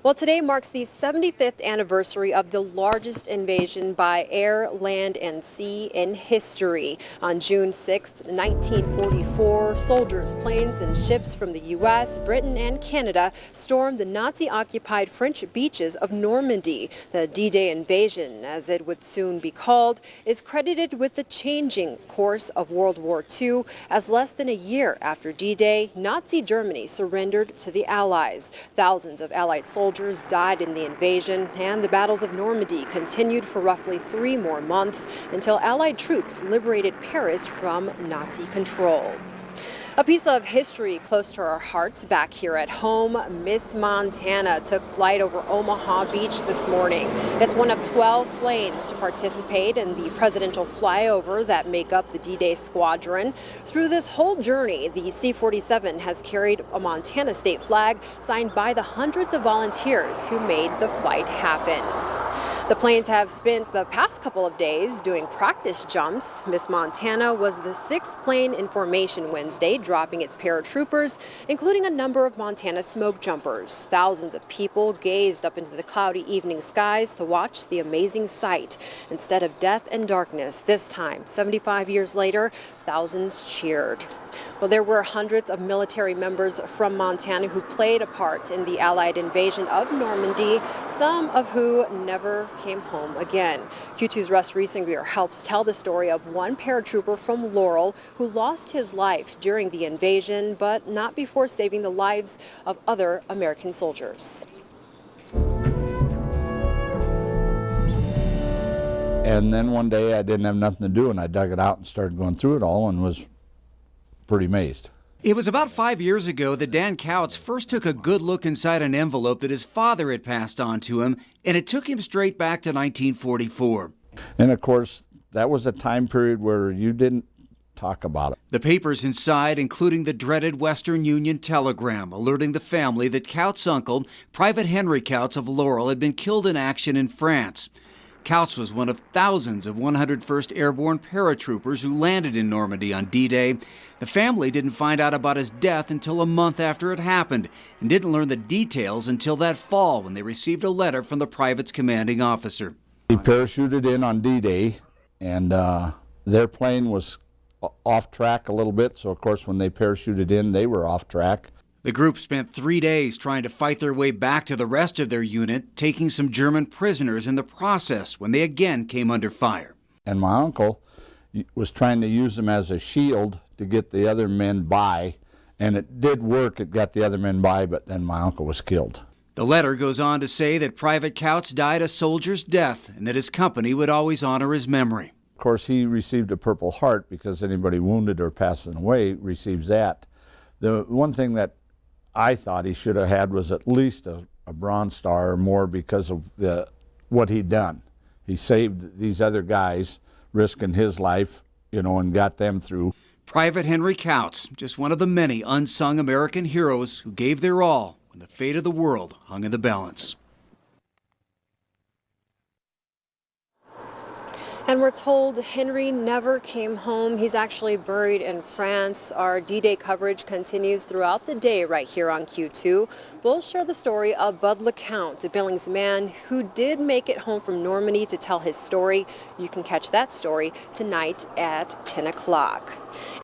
Well, today marks the 75th anniversary of the largest invasion by air, land, and sea in history. On June 6, 1944, soldiers, planes, and ships from the U.S., Britain, and Canada stormed the Nazi-occupied French beaches of Normandy. The D-Day invasion, as it would soon be called, is credited with the changing course of World War II, as less than a year after D-Day, Nazi Germany surrendered to the Allies. Thousands of Allied soldiers died in the invasion, and the battles of Normandy continued for roughly 3 more months until Allied troops liberated Paris from Nazi control. A piece of history close to our hearts back here at home. Miss Montana took flight over Omaha Beach this morning. It's one of 12 planes to participate in the presidential flyover that make up the D-Day squadron. Through this whole journey, the C-47 has carried a Montana state flag signed by the hundreds of volunteers who made the flight happen. The planes have spent the past couple of days doing practice jumps. Miss Montana was the 6th plane in formation Wednesday, dropping its paratroopers, including a number of Montana smoke jumpers. Thousands of people gazed up into the cloudy evening skies to watch the amazing sight. Instead of death and darkness, this time, 75 years later, thousands cheered. Well, there were hundreds of military members from Montana who played a part in the Allied invasion of Normandy, some of who never came home again. Q2's Russ Riesinger helps tell the story of one paratrooper from Laurel who lost his life during the invasion, but not before saving the lives of other American soldiers. And then one day I didn't have nothing to do, and I dug it out and started going through it all and was pretty amazed. It was about 5 years ago that Dan Couts first took a good look inside an envelope that his father had passed on to him, and it took him straight back to 1944. And of course, that was a time period where you didn't talk about it. The papers inside, including the dreaded Western Union telegram alerting the family that Couts' uncle, Private Henry Couts of Laurel, had been killed in action in France. Couts was one of thousands of 101st Airborne paratroopers who landed in Normandy on D-Day. The family didn't find out about his death until a month after it happened and didn't learn the details until that fall when they received a letter from the private's commanding officer. He parachuted in on D-Day, and their plane was off track a little bit, so of course when they parachuted in, they were off track. The group spent 3 days trying to fight their way back to the rest of their unit, taking some German prisoners in the process when they again came under fire. And my uncle was trying to use them as a shield to get the other men by, and it did work. It got the other men by, but then my uncle was killed. The letter goes on to say that Private Couts died a soldier's death and that his company would always honor his memory. Of course, he received a Purple Heart because anybody wounded or passing away receives that. The one thing that I thought he should have had was at least a Bronze Star or more because of what he'd done. He saved these other guys, risking his life, and got them through. Private Henry Couts, just one of the many unsung American heroes who gave their all when the fate of the world hung in the balance. And we're told Henry never came home. He's actually buried in France. Our D-Day coverage continues throughout the day right here on Q2. We'll share the story of Bud LeCount, a Billings man who did make it home from Normandy to tell his story. You can catch that story tonight at 10 o'clock.